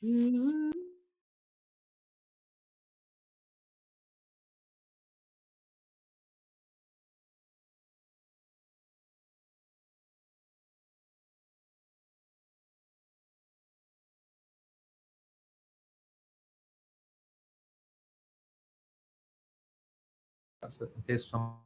Mm. So in case from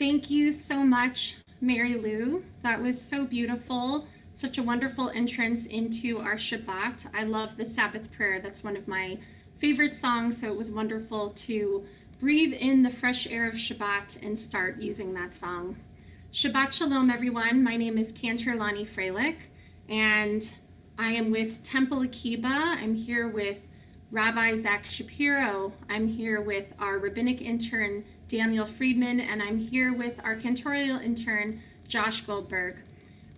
Thank you so much, Mary Lou. That was so beautiful. Such a wonderful entrance into our Shabbat. I love the Sabbath prayer. That's one of my favorite songs. So it was wonderful to breathe in the fresh air of Shabbat and start using that song. Shabbat Shalom, everyone. My name is Cantor Lani Freilich, and I am with Temple Akiba. I'm here with Rabbi Zach Shapiro. I'm here with our rabbinic intern, Daniel Friedman, and I'm here with our cantorial intern, Josh Goldberg.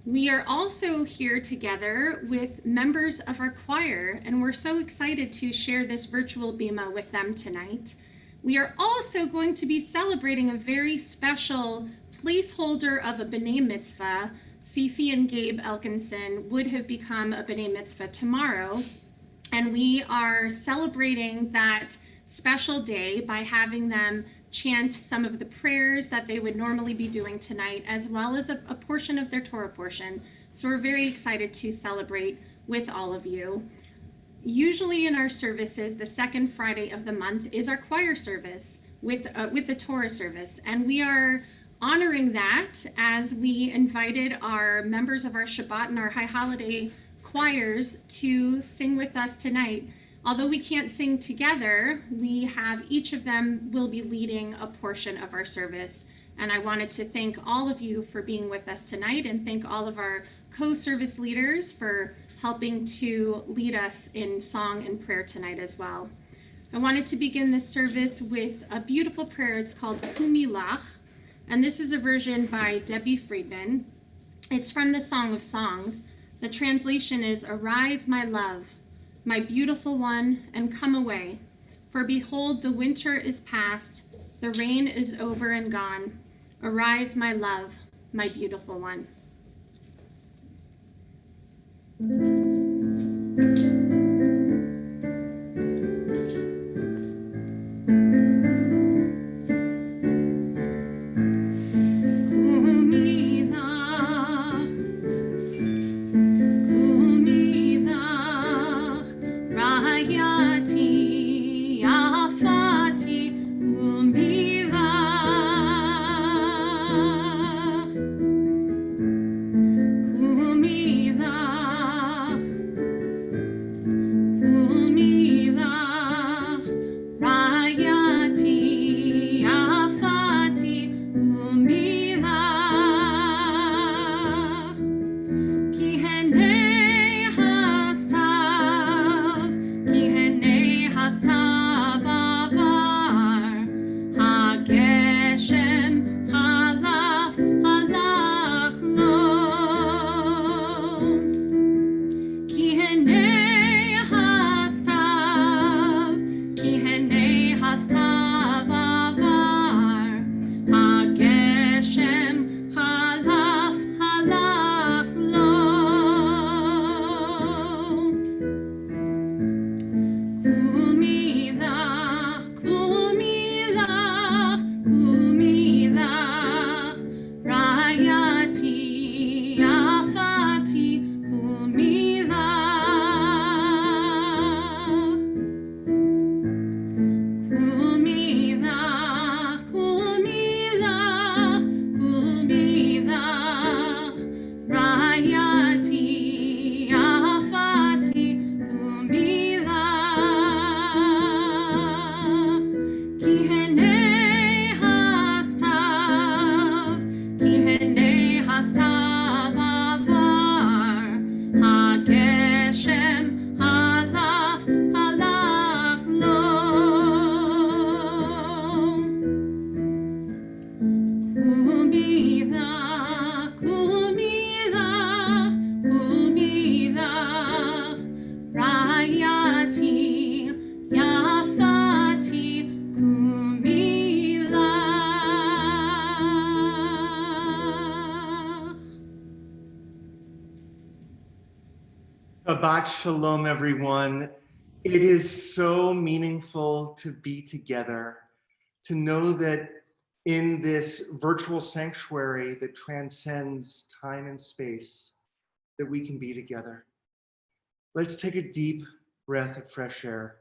We are also here together with members of our choir, and we're so excited to share this virtual bima with them tonight. We are also going to be celebrating a very special placeholder of a B'nai Mitzvah. Cece and Gabe Elkinson would have become a B'nai Mitzvah tomorrow, and we are celebrating that special day by having them chant some of the prayers that they would normally be doing tonight, as well as a portion of their Torah portion. So we're very excited to celebrate with all of you. Usually in our services, the second Friday of the month is our choir service with the Torah service, and we are honoring that as we invited our members of our Shabbat and our High Holiday choirs to sing with us tonight. Although we can't sing together, we have each of them will be leading a portion of our service. And I wanted to thank all of you for being with us tonight, and thank all of our co-service leaders for helping to lead us in song and prayer tonight as well. I wanted to begin this service with a beautiful prayer. It's called Kumilach, and this is a version by Debbie Friedman. It's from the Song of Songs. The translation is, "Arise, my love, my beautiful one, and come away. For behold, the winter is past, the rain is over and gone. Arise, my love, my beautiful one." Shabbat Shalom, everyone. It is so meaningful to be together, to know that in this virtual sanctuary that transcends time and space, that we can be together. Let's take a deep breath of fresh air.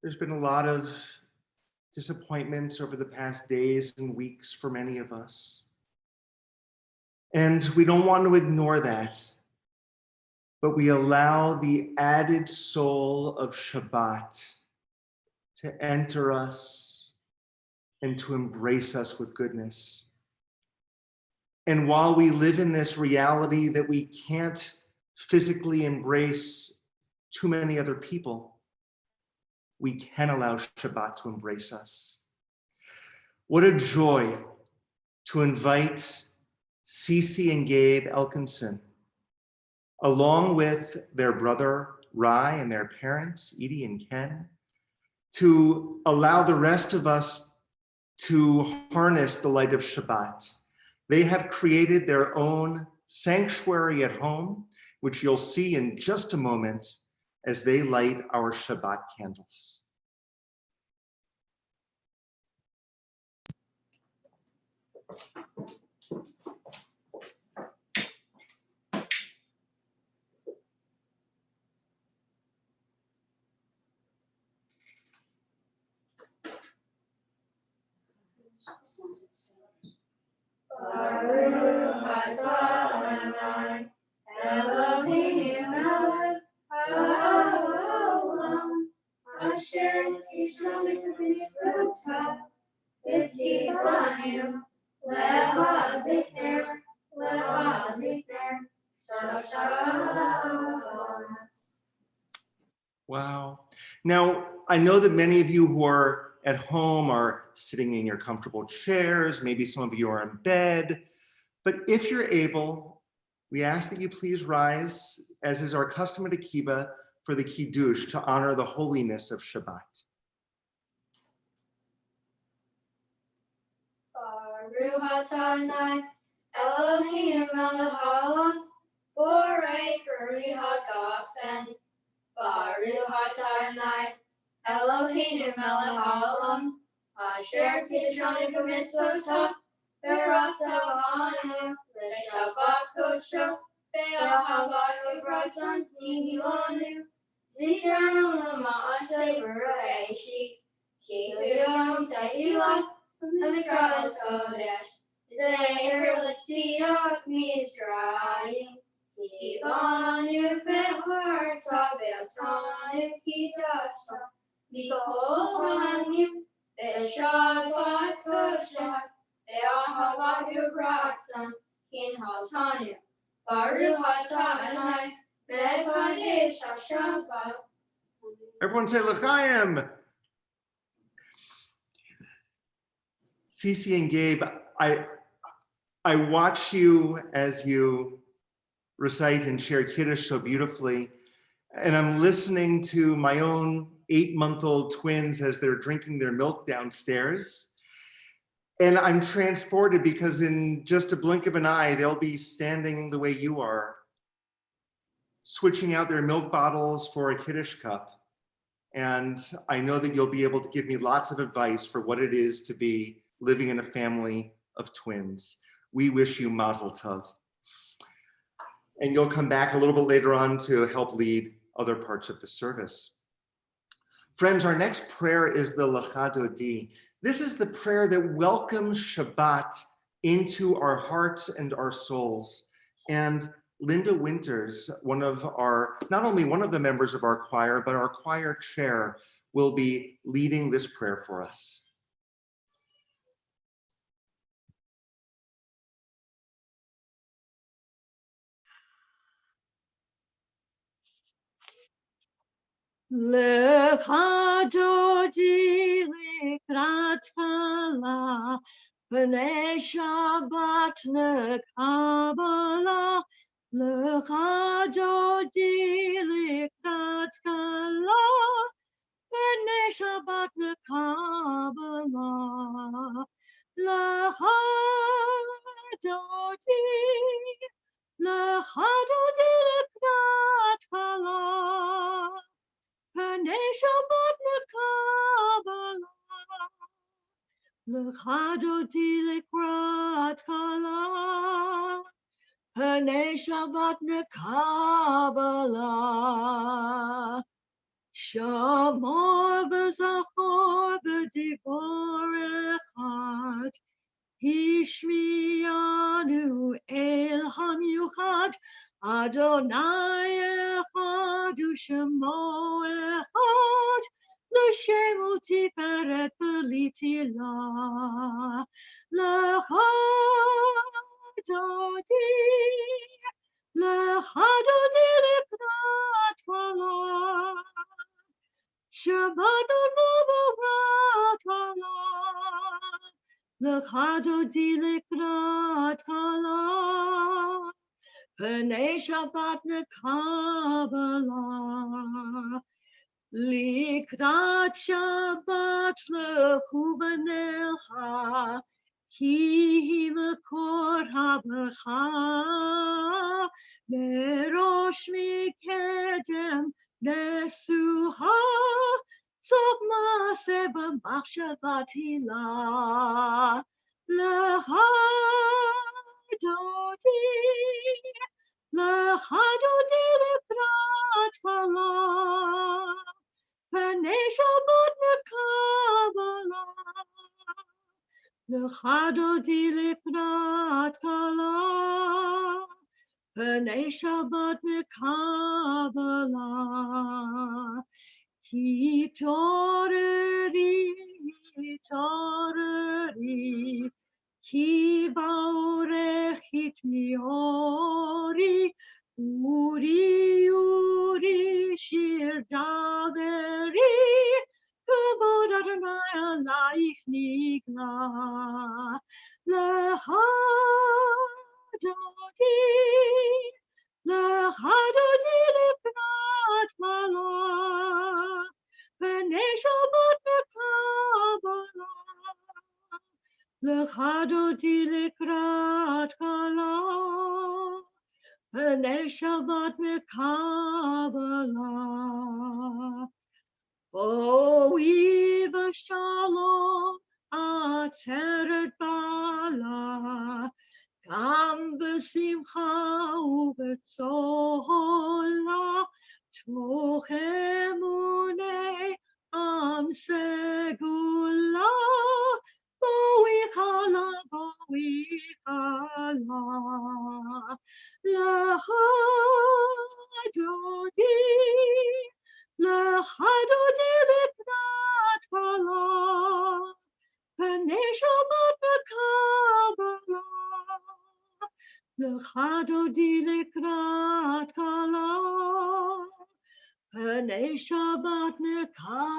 There's been a lot of disappointments over the past days and weeks for many of us. And we don't want to ignore that, but we allow the added soul of Shabbat to enter us and to embrace us with goodness. And while we live in this reality that we can't physically embrace too many other people, we can allow Shabbat to embrace us. What a joy to invite Cece and Gabe Elkinson, along with their brother Rai and their parents, Edie and Ken, to allow the rest of us to harness the light of Shabbat. They have created their own sanctuary at home, which you'll see in just a moment as they light our Shabbat candles. Baruch atah Eloheinu melech haolam asher tishmanu b'mitzvotav v'tzivanu lehavikner Shabbat. Wow. Now, I know that many of you who are at home are sitting in your comfortable chairs. Maybe some of you are in bed. But if you're able, we ask that you please rise, as is our custom at Akiba, for the Kiddush to honor the holiness of Shabbat. Baruch atah Eloheinu melech haolam borei peri hagafen. Baruch atah Eloheinu melech haolam asher kiddushanu b'mitzvotav v'ratzavanu l'shabbat kodsho ve'ahavat kivratan nihilanu zikaron l'ma'aseh b'reishit ki hu yom tehillah v'mikra kodesh zecher l'tziat Mitzrayim ki banu v'harta ve'atanu kidashta mikol hanim ve'shabbat kodsha ve'ahavat kivratan kinhatanu Baruch atah Adonai me'kadesh ha'shabbat. Everyone say L'chaim. Cece and Gabe, I watch you as you recite and share Kiddush so beautifully, and I'm listening to my own 8-month-old twins as they're drinking their milk downstairs. And I'm transported because in just a blink of an eye, they'll be standing the way you are, switching out their milk bottles for a Kiddush cup. And I know that you'll be able to give me lots of advice for what it is to be living in a family of twins. We wish you mazel tov. And you'll come back a little bit later on to help lead other parts of the service. Friends, our next prayer is the Lecha Dodi. This is the prayer that welcomes Shabbat into our hearts and our souls. And Linda Winters, not only one of the members of our choir, but our choir chair, will be leading this prayer for us. Lecha dodi likrat kala, b'nei Shabbat nekabala. Lecha dodi likrat kala, b'nei Shabbat nekabala. Lecha dodi likrat kala. B'nei Shabbat nekabala, lecha dodi likrat kala. B'nei Shabbat nekabala, shamor v'zachor v'dibor echad, Hishmiyanu el hamiuchad, Adonai echad u'shemo echad, L'shem u'tiferet v'litila. Lecha dodi likrat kala, Shabbat u'v'v'rat kala. Lecha dodi likrat kala, Pnei Shabbat nekabala. Likrat Shabbat lechu b'nelcha, Ki mekor habracha, Merosh mikedem nesuha, Tzok maaseh b'machshavat hilah. Lecha dodi, Lecha dodi likrat kala, Pnei Shabbat nekabala. Lecha dodi likrat kala, Pnei Shabbat nekabala. Hitoreri, Ki baorechit miori, Uri shir daveri, Kavod Adonai alayich nigla. Lecha dodi, Lecha dodi likrat kala, Pnei Shabbat nekabala. Lecha dodi likrat kala, Pnei Shabbat nekabala. Boi v'shalom atzeret bala, Gam b'simcha u'b'tzola, Toch emunei am segula, Boi chala, Boi chala. Lecha dodi, Lecha dodi likrat kala, Pnei Shabbat nekabala. Lecha dodi likrat kala, Pnei Shabbat nekabala.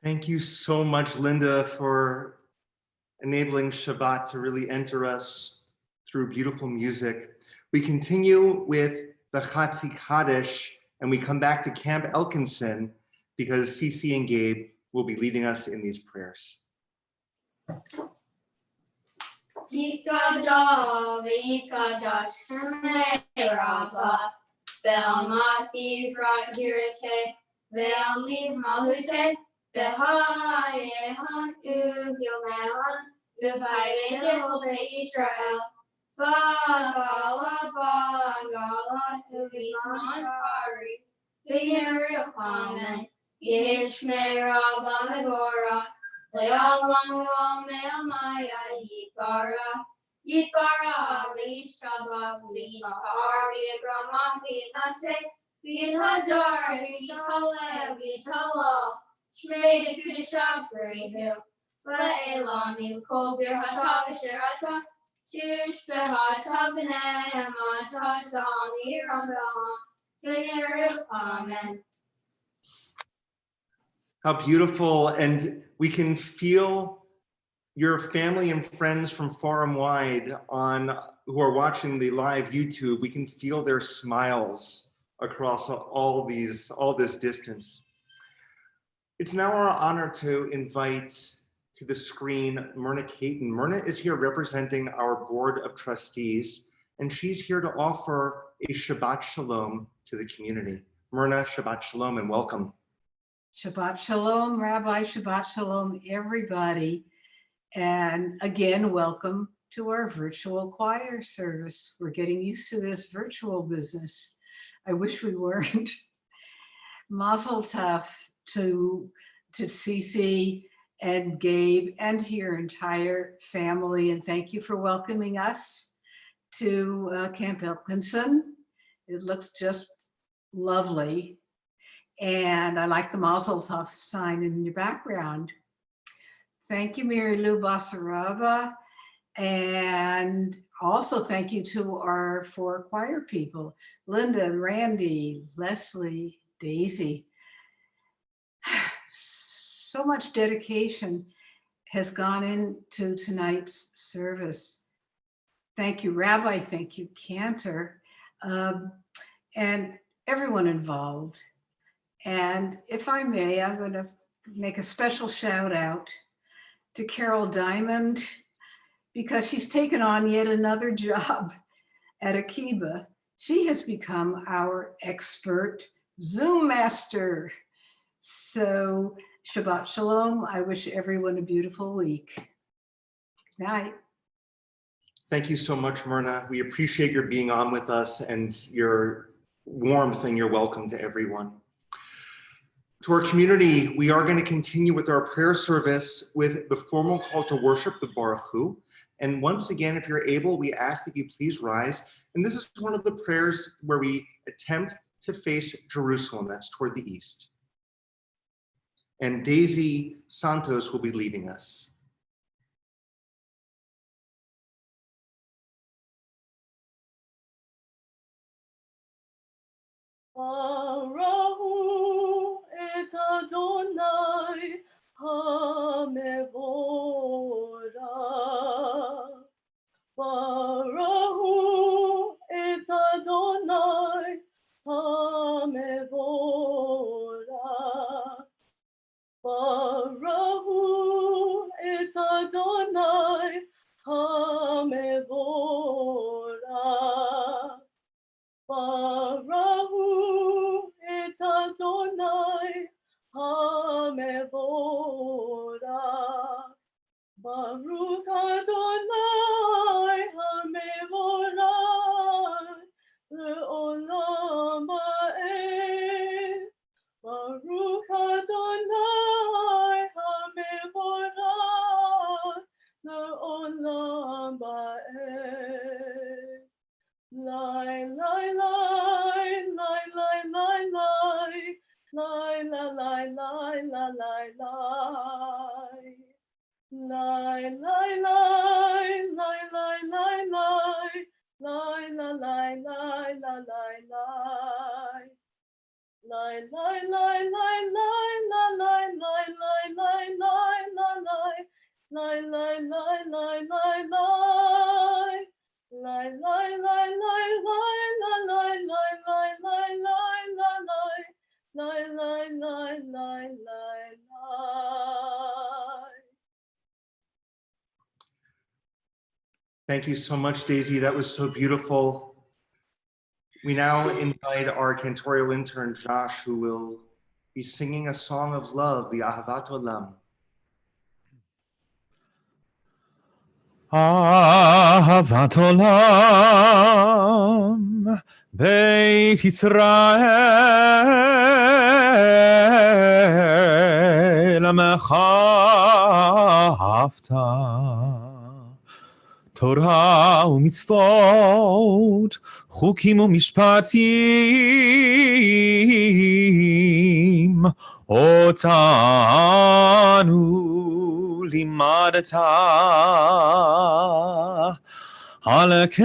Thank you so much, Linda, for enabling Shabbat to really enter us through beautiful music. We continue with the Kaddish, and we come back to Camp Elkinson because Cece and Gabe will be leading us in these prayers. Yitkadah v'yitkadash Shnei Rabba Ve'amati Fragirete Ve'amliv Malhute Ve'hayehan Uvyomehan V'vayete Hole Yisrael V'gala Uv'isman Pari V'yiru Amen Yishmei Rabba Megorah Le'olam Me'amaya Yitbara V'yishkava V'yitar V'yibrama V'yitase V'yitadar V'yitale V'yitala Shnei D'Kedusha V'rehu Le'elam Yimkol Birhata V'sherata Tush Behata B'nei Amata Dami Rabbaha V'yiru Amen. How beautiful, and we can feel your family and friends from far and wide who are watching the live YouTube. We can feel their smiles across all this distance. It's now our honor to invite to the screen Mourner Caton. Mourner is here representing our Board of Trustees, and she's here to offer a Shabbat Shalom to the community. Mourner, Shabbat Shalom and welcome. Shabbat Shalom, Rabbi. Shabbat Shalom, everybody. And again, welcome to our virtual choir service. We're getting used to this virtual business. I wish we weren't. Mazel tov to Cece and Gabe and to your entire family. And thank you for welcoming us to Camp Elkinson. It looks just lovely. And I like the Mazel Tov sign in your background. Thank you, Mary Lou Basaraba. And also thank you to our 4 choir people, Linda, Randy, Leslie, Daisy. so much dedication has gone into tonight's service. Thank you, Rabbi. Thank you, Cantor, and everyone involved. And if I may, I'm going to make a special shout out to Carol Diamond, because she's taken on yet another job at Akiba. She has become our expert Zoom master. So Shabbat Shalom. I wish everyone a beautiful week. Good night. Thank you so much, Mourner. We appreciate your being on with us and your warmth and your welcome to everyone. To our community, we are going to continue with our prayer service with the formal call to worship, the Baruch Hu. And once again, if you're able, we ask that you please rise. And this is one of the prayers where we attempt to face Jerusalem, that's toward the east. And Daisy Santos will be leading us. Arahu et Adonai hamevora. Arahu et Adonai hamevora. Arahu et Adonai hamevora. Barahu et Adonai hamevora. Baruch Adonai hamevora le'olam ha'ed. Baruch Adonai hamevora le'olam ha'ed. Lai, lai, lai, lai, lai, lai, lai, lai, la, lai, lai, la, lai, lai. Lai, lai, lai, lai, lai, lai, lai, lai, la, lai, lai, la, lai, lai. Lai, lai, lai, lai, lai, la, lai, lai, lai, lai, lai, la, lai. Lai, lai, lai, lai, lai, lai. Lai, lai, lai, lai, lai, la, lai, lai, lai, lai, lai, la, lai. Lai, lai, lai, lai, lai, lai. Thank you so much, Daisy. That was so beautiful. We now invite our cantorial intern, Josh, who will be singing a song of love, the Ahavat Olam. אהבת עולם, בית ישראל, עמך אהבת. תורה ומצוות, חוקים ומשפטים, אותנו לימדת. על כן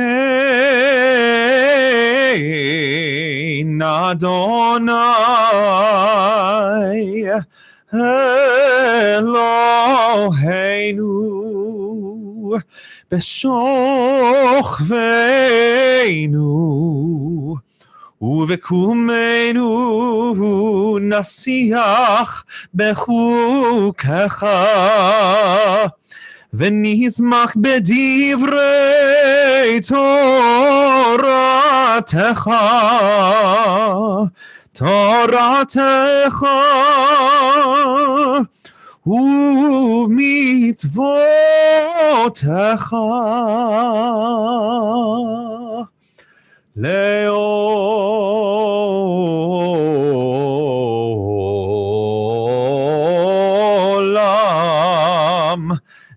אדוני אלוהינו בשוכבנו ובקומנו נשיח בחוקך ונזמח בדברי תורתך, תורתך ומצוותיך לעולם,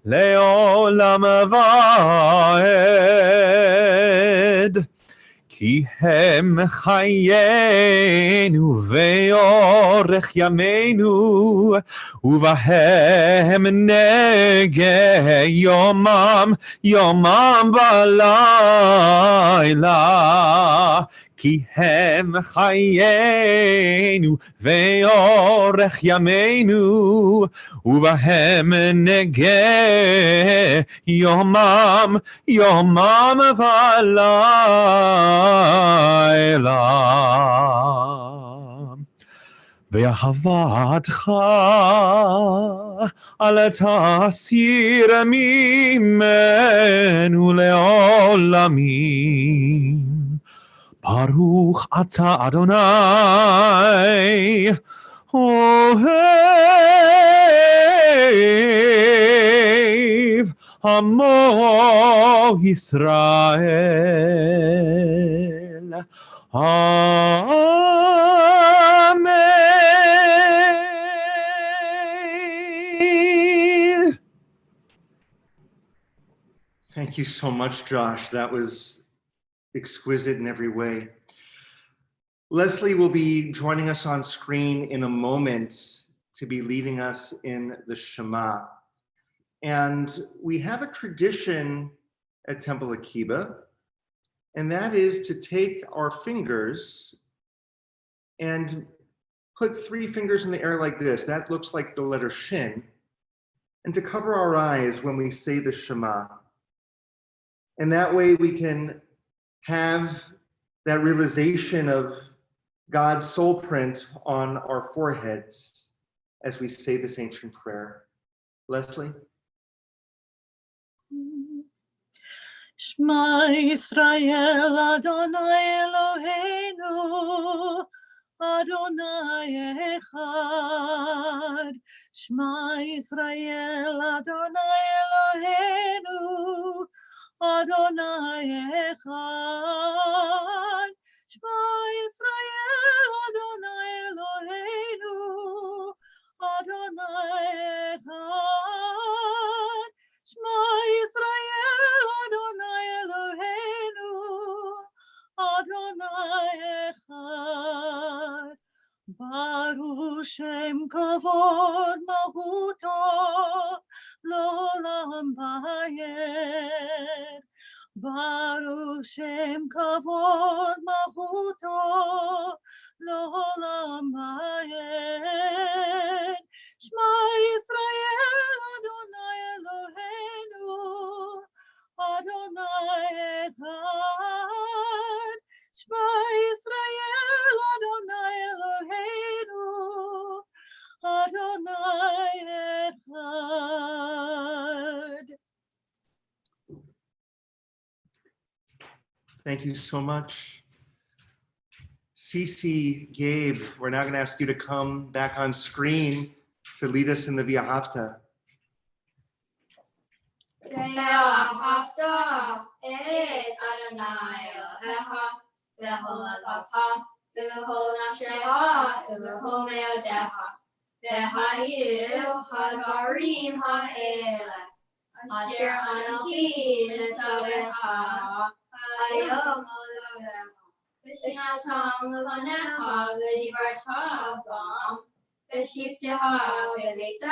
לעולם ועד. כי הם חיינו ואורך ימינו, ובהם נגה יומם, יומם בלילה. כי הם חיינו ואורך ימינו, ובהם נגה יומם ולילה. ואהבתך אל תסיר ממנו לעולמים. ברוך אתה אדוני אוהב עמו ישראל. Amen. Thank you so much, Josh. That was exquisite in every way. Leslie will be joining us on screen in a moment to be leading us in the Shema. And we have a tradition at Temple Akiba, and that is to take our fingers and put 3 fingers in the air like this. That looks like the letter Shin. And to cover our eyes when we say the Shema. And that way we can have that realization of God's soul print on our foreheads as we say this ancient prayer. Leslie? Shema Yisrael Adonai Eloheinu Adonai Echad. Shema Yisrael Adonai Eloheinu Adonai Echad. Shema Yisrael Adonai Eloheinu Adonai Echad. Shema Yisrael Adonai Eloheinu Adonai Echad. Baruch Shem Kavod Malchuto L'olam Vayed. Baruch Shem Kavod Malchuto L'olam Vayed. Shema Yisrael Adonai Eloheinu Adonai Echad. Shema Yisrael Adonai Eloheinu Adonai Echad. Thank you so much. Cece, Gabe, we're now going to ask you to come back on screen to lead us in the V'ahavta. ואהבת את אדוני אלוהיך בכל לבבך ובכל נפשך ובכל מאודך. והיו הדברים האלה אשר אנוכי מצווך היום לבבך ושנתם לפניך ודיברת בם בשבתך בביתך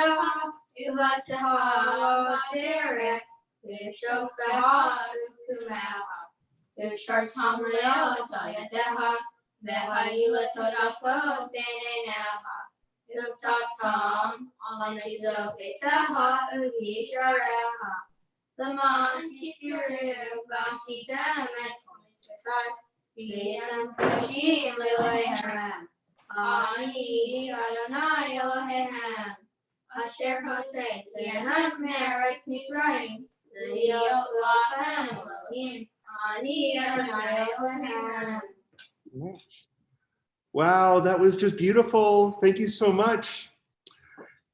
ובלתך בדרך ושוכבך ובקומך ושרתם להיות על ידיך והיו לתודתך בין עיניך ובטחתם על עתידו ביתך ובישעריך למען תזכרו ועשיתם את מצוותיי והייתם קדושים לאלוהיכם. אני אדוני אלוהיכם אשר הוצאתיהם מארץ מצרים להיות לכם אלוהים. אני אדוני אלוהיכם. Wow, that was just beautiful. Thank you so much.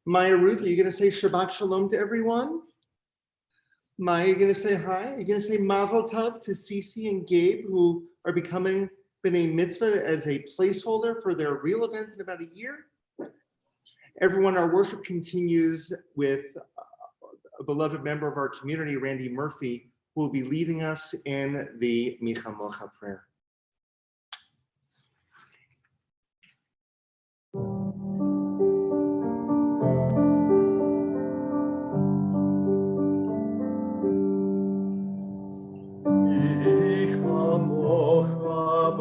Maya Ruth, are you going to say Shabbat Shalom to everyone? Maya, are you going to say hi? Are you going to say Mazel Tov to Cece and Gabe, who are becoming B'nai Mitzvah as a placeholder for their real event in about a year? Everyone, our worship continues with a beloved member of our community, Randy Murphy, who will be leading us in the Micha Mocha prayer. Ich amocha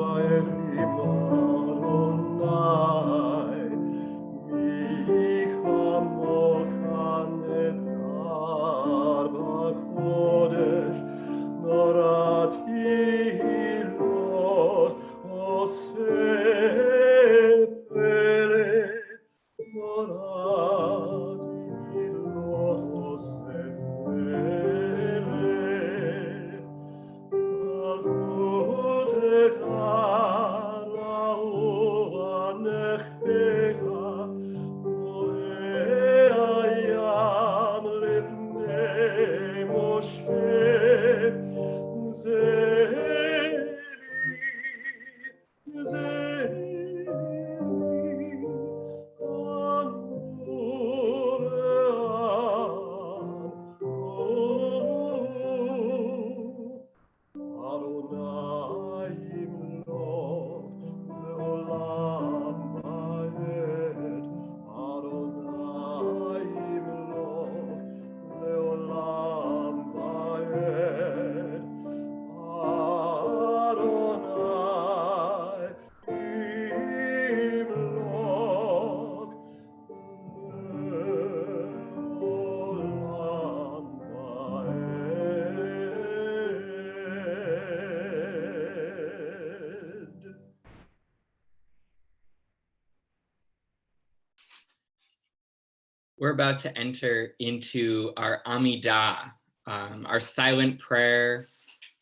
We're about to enter into our Amidah, our silent prayer,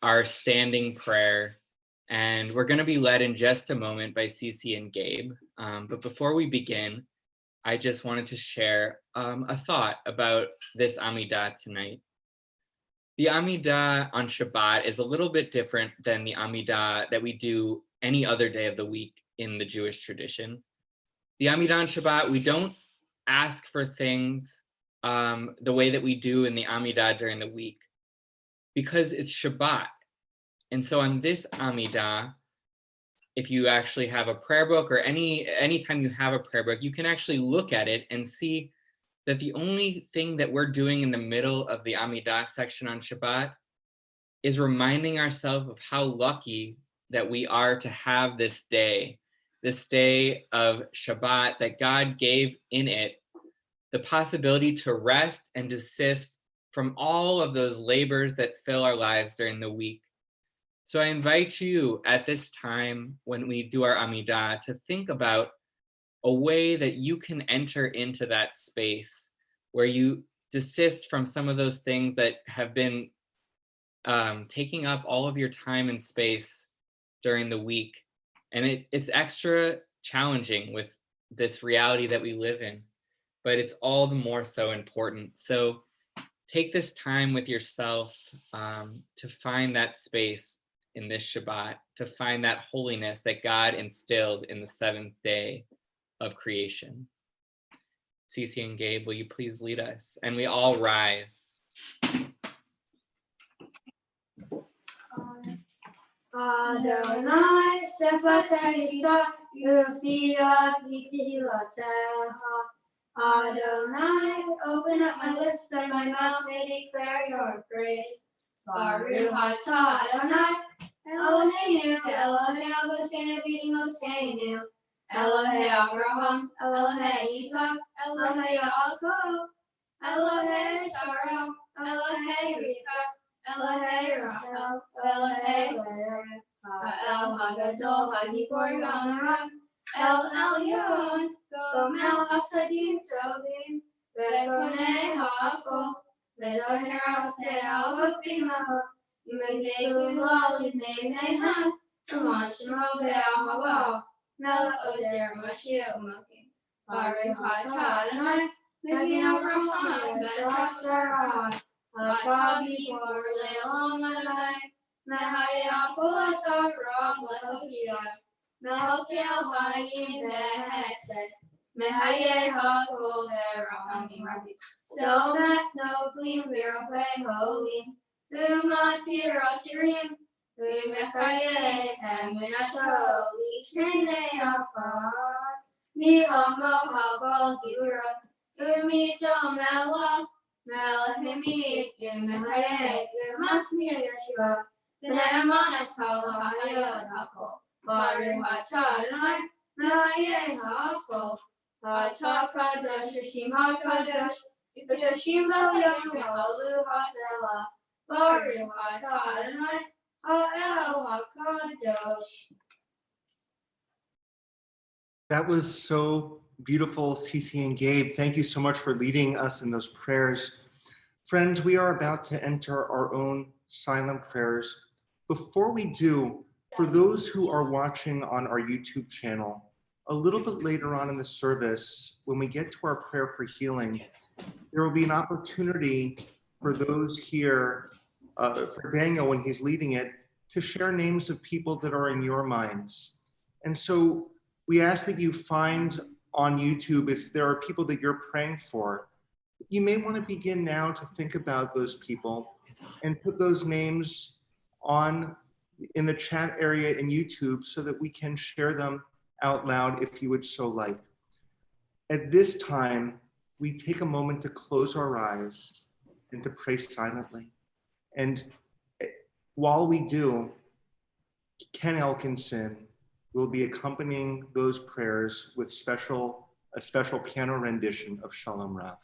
our standing prayer, and we're going to be led in just a moment by Cece and Gabe. But before we begin, I just wanted to share a thought about this Amidah tonight. The Amidah on Shabbat is a little bit different than the Amidah that we do any other day of the week in the Jewish tradition. The Amidah on Shabbat, we don't ask for things the way that we do in the Amidah during the week, because it's Shabbat. And so on this Amidah, if you actually have a prayer book, or anytime you have a prayer book, you can actually look at it and see that the only thing that we're doing in the middle of the Amidah section on Shabbat is reminding ourselves of how lucky that we are to have this day of Shabbat, that God gave in it the possibility to rest and desist from all of those labors that fill our lives during the week. So I invite you at this time, when we do our Amidah, to think about a way that you can enter into that space where you desist from some of those things that have been taking up all of your time and space during the week. And it's extra challenging with this reality that we live in, but it's all the more so important. So take this time with yourself to find that space in this Shabbat, to find that holiness that God instilled in the seventh day of creation. Cece and Gabe, will you please lead us? And we all rise. Adonai sefatayita ufiyat v'tilateha. Adonai, open up my lips that my mouth may declare your praise. Baruch atah Adonai, Eloheinu, Elohei Avotenu v'Imotenu, Elohei Abraham, Elohei Isaac, Elohei Yaakov, Elohei Sarah, Elohei Rivka, Elohei Rachel, Elohei Leah, El Hagadol Hagibor Ganaram, El Elyon, Gomel Hasadim Tovim, Vekonei Ha'akol, Vezoher Asnei Avot Bimaha, Yimei Gula Livnei Nehan, Shemot Shemo Be'ahava, Melech Ozer Mashiach Umakim, Baruch atah Adonai, Megin Avraham, Be'etzat Sarai, Atah Gibor Le'olam Adonai, Mehayah Kol Atah Rab Le'Hoshia, Mehotel Hayim Be'hesed, Mehayeh HaKol Be'Rahamim Rabbi, Somech Noflim V'Rofei Holim, Umatir Asirim, Umechayeh Emunato L'Shnei Afar, Mihamo Habal Gibura, Umito Melech, Melech Mimit, Umechayeh, Umatmir Yeshua, V'ne'eman Atal Hayot HaKol, Baruch atah Adonai, Menayeh ha'akol. Atah kadosh, Hashem hakadosh, kadoshim v'elyon v'halu ha'selah. Baruch atah Adonai, ha'el hakadosh. That was so beautiful, Cece and Gabe. Thank you so much for leading us in those prayers. Friends, we are about to enter our own silent prayers. Before we do, for those who are watching on our YouTube channel, a little bit later on in the service, when we get to our prayer for healing, there will be an opportunity for those here, for Daniel when he's leading it, to share names of people that are in your minds. And so we ask that you find on YouTube, if there are people that you're praying for, you may want to begin now to think about those people and put those names on in the chat area in YouTube so that we can share them out loud if you would so like. At this time, we take a moment to close our eyes and to pray silently. And while we do, Ken Elkinson will be accompanying those prayers with a special piano rendition of Shalom Rav.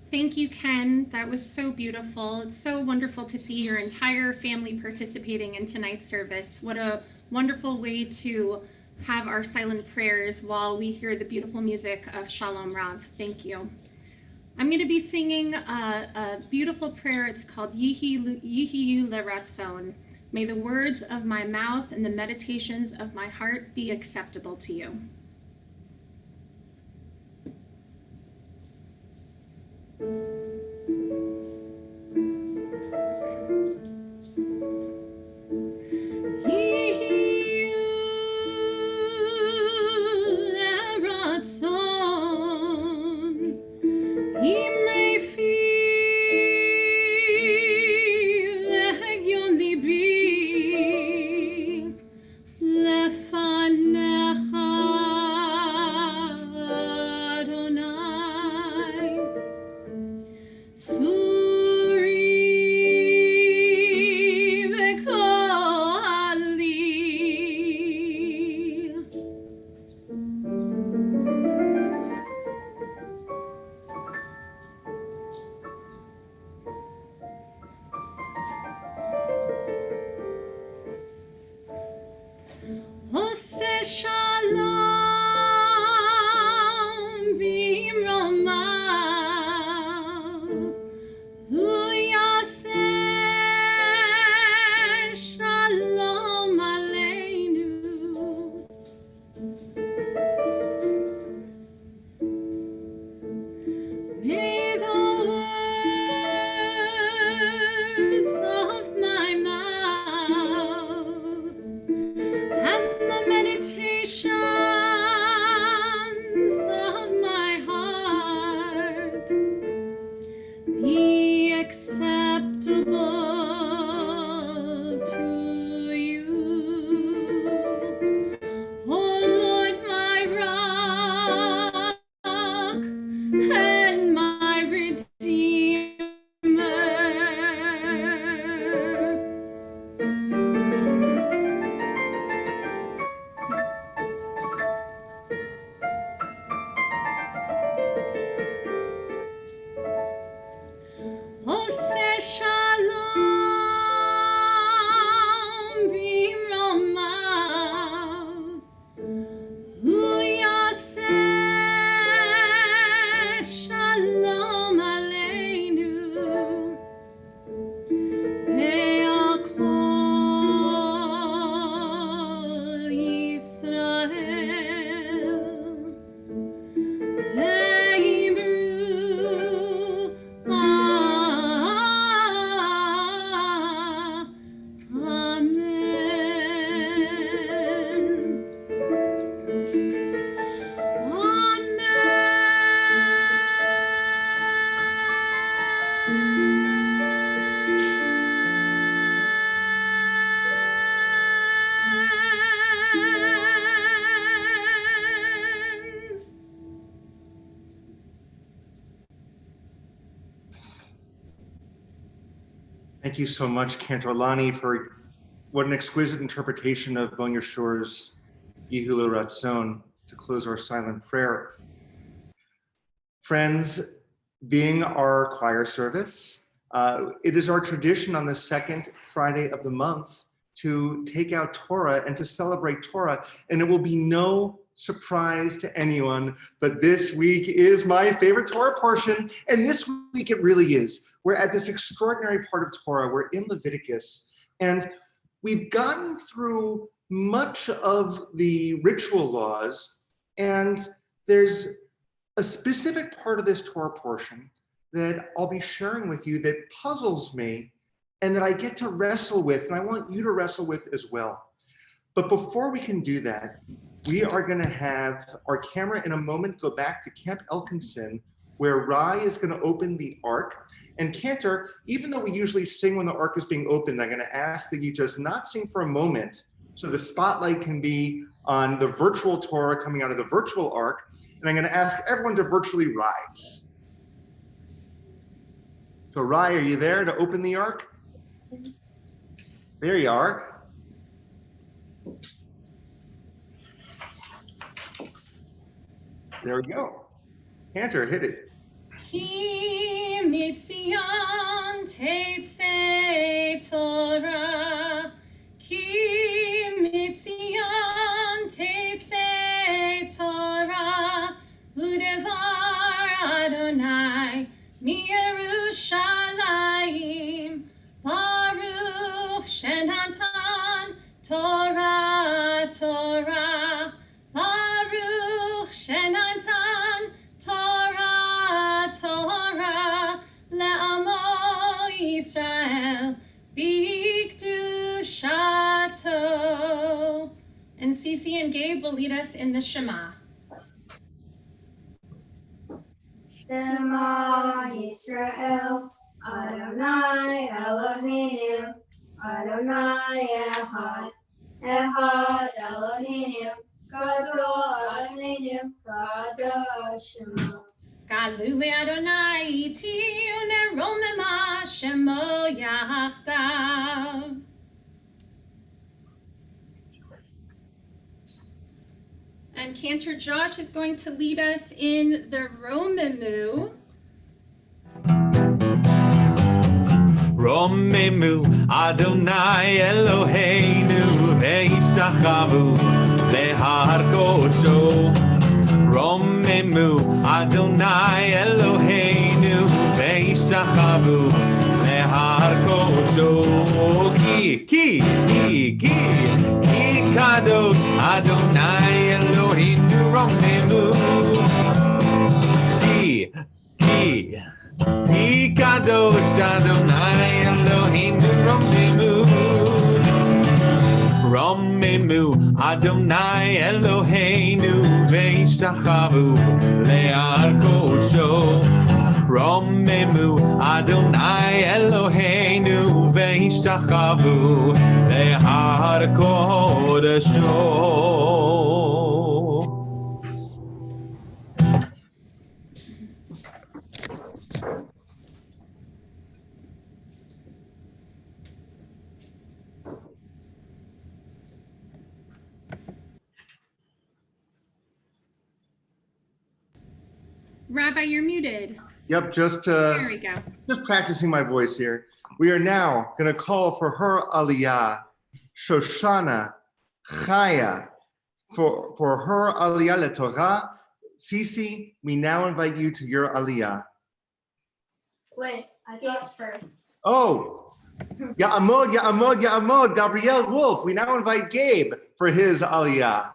Thank you, Ken. That was so beautiful. It's so wonderful to see your entire family participating in tonight's service. What a wonderful way to have our silent prayers while we hear the beautiful music of Shalom Rav. Thank you. I'm going to be singing a beautiful prayer. It's called Yihiyu Leratzon. May the words of my mouth and the meditations of my heart be acceptable to you. Thank you so much, Cantor Lani, for what an exquisite interpretation of Mourner Shor's Yehula Ratzon to close our silent prayer. Friends, being our choir service, it is our tradition on the second Friday of the month to take out Torah and to celebrate Torah. And it will be no surprise to anyone, but this week is my favorite Torah portion. And this week it really is. We're at this extraordinary part of Torah. We're in Leviticus. And we've gotten through much of the ritual laws. And there's a specific part of this Torah portion that I'll be sharing with you that puzzles me and that I get to wrestle with, and I want you to wrestle with as well. But before we can do that, we are going to have our camera in a moment go back to Camp Elkinson, where Rai is going to open the Ark. And Cantor, even though we usually sing when the Ark is being opened, I'm going to ask that you just not sing for a moment so the spotlight can be on the virtual Torah coming out of the virtual Ark. And I'm going to ask everyone to virtually rise. So Rai, are you there to open the Ark? There you are. There we go. Cantor, hit it. Ki mitzion teitzei Torah, ki mitzion teitzei Torah, udevar Adonai miYerushalayim, Baruch shenatan Torah, Torah, Baruch shenatan Torah, Torah, le'amo Yisrael, b'kedushato. And Cece and Gabe will lead us in the Shema. Shema Yisrael, Adonai Eloheinu, Adonai Echad, Echad Eloheinu, Gadol Adonai, Gadol Shema. Galule Adonai iti uneromema shemo yachdav. And Cantor Josh is going to lead us in the Romemu. Romemu Adonai Eloheinu ve'ishtachavu lehar kodsho. Romemu Adonai Eloheinu ve'ishtachavu lehar kodsho. Ki kadosh Adonai Eloheinu Romemu. Ki kadosh Adonai Eloheinu Romemu. Romemu Adonai Eloheinu ve'ishtachavu le'ar kodsho. Romemu Adonai Eloheinu ve'ishtachavu le'ar kodsho. Rabbi, you're muted. Yep, There we go. just practicing my voice here. We are now going to call for her aliyah, Shoshana Chaya, for her aliyah leTorah. Cece, we now invite you to your aliyah. Wait, I guess first. Oh, Ya'amod, Gabrielle Wolf. We now invite Gabe for his aliyah.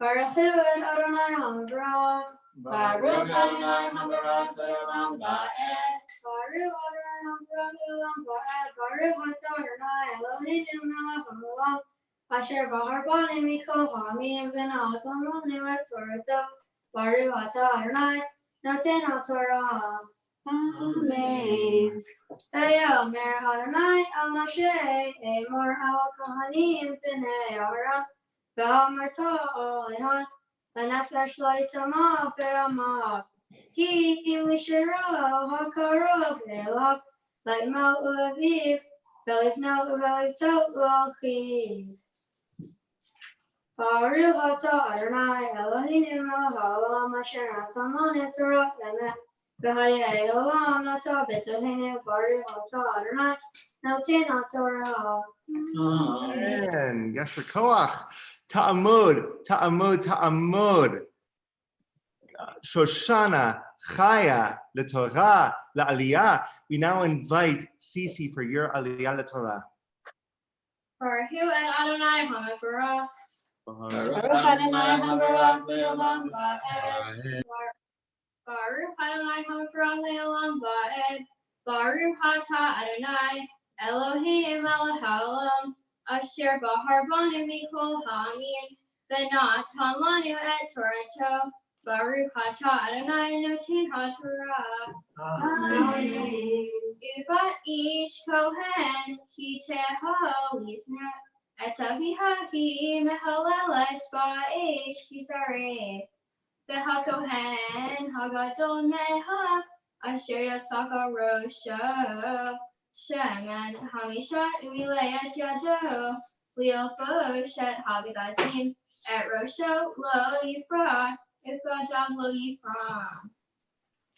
Baruch Adonai Hamra, Baruch Adonai Hamarath Le'olam Va'ed. Baruch Adonai Hamra Le'olam Va'ed. Baruch Adonai Eloheinu melech haolam, asher bahar bani mikol ha'amim v'na'aton lanu et Torato. Baruch atah Adonai noten ha'Torah. Amen. Omer Adonai al Moshe, Emor al Kohanim b'nei Aaron, ve'amarta alehon, v'nefesh lo yitama be'amav, Ki Mishra Hakaro Belok, like Mo Aviv, Belif no Belif Tot Lochi. Baruch atah Adonai Eloheinu melech haolam asher natan lanu Torah emet v'hayei olam nata b'toheinu Baruch atah Adonai noten haTorah. Amen. Yasher koach. Ta'amud, ta'amud, ta'amud. Shoshana, Chaya, LeTorah, LaAliyah. We now invite Sisi for your Aliyah LeTorah. Baruch et Adonai HaMevorach. Baruch Baruch Adonai HaMevorach le'olam va'ed. Baruch Adonai HaMevorach le'olam va'ed. Baruch atah Adonai Eloheinu melech haolam asher bahar banu mikol ha'amim v'natan lanu et Torato. Baruch atah Adonai noten haTorah. Amen. Uvat ish kohen ki teho lisnet et avihahi mehalelet ba'ish kisareh. V'hakohen hagadol meha asher yatzaka rosho shemen hamishat umilayet yado liofos et habigadim et rosho lo yifra ifgadam lo yifra.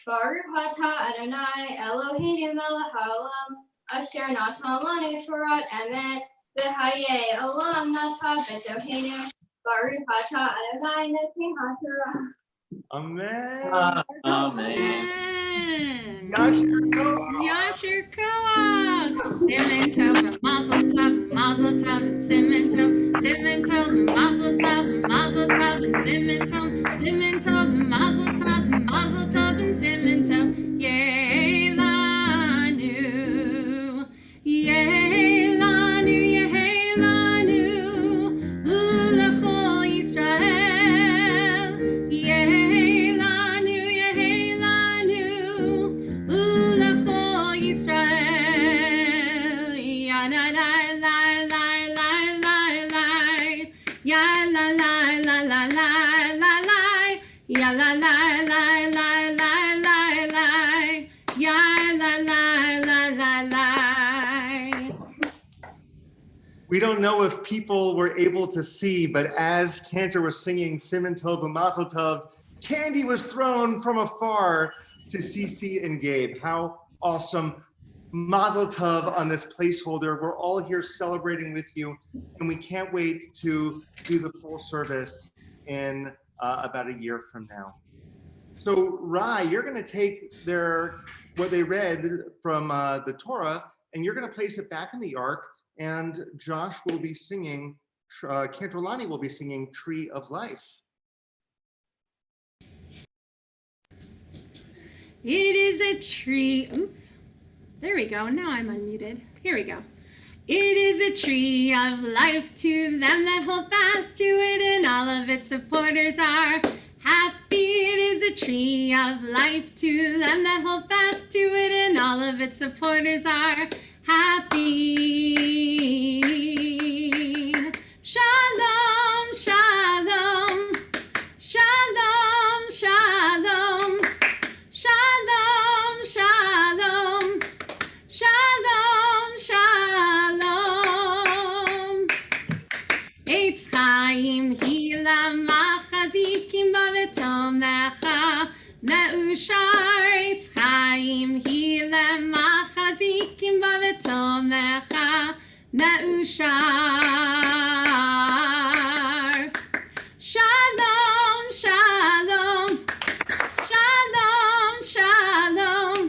Baruch atah Adonai Eloheinu melech haolam asher natan lanu Torah emet v'hayei olam nata b'toheinu. Baruch atah Adonai noten haTorah. Amen. Amen. Yasher koach. Yasher koach. Simen tov, mazel tov, mazel tov, simen tov, simen tov, mazel tov, mazel tov, and simen tov, mazel tov, mazel tov, and simen tov. Yeh lanu, yeh lanu, yeh lanu, ulechol Yisrael. Yeh lanu, yeh lanu, ulechol Yisrael. Ya la la la la la la la, ya la la la la la la la, ya la la la la la la la, ya la la la la la. We don't know if people were able to see, but as Cantor was singing Siman Tov and Mazel Tov, candy was thrown from afar to Cece and Gabe. How awesome. Mazel Tov on this placeholder. We're all here celebrating with you, and we can't wait to do the full service in about a year from now. So Rai, you're going to take what they read from the Torah, and you're going to place it back in the ark. And Josh will be singing, Cantorlani will be singing Tree of Life. It is a tree. Oops. There we go. Now I'm unmuted. Here we go. It is a tree of life to them that hold fast to it, and all of its supporters are happy. It is a tree of life to them that hold fast to it, and all of its supporters are happy. Shalom, shalom, shalom, shalom, shalom, shalom, shalom, shalom. Eitz chaim hi lamachazikim bavetomecha me'ushar. Eitz chaim hi lamachazikim bavetomecha me'ushar. Shalom, shalom, shalom, shalom, shalom,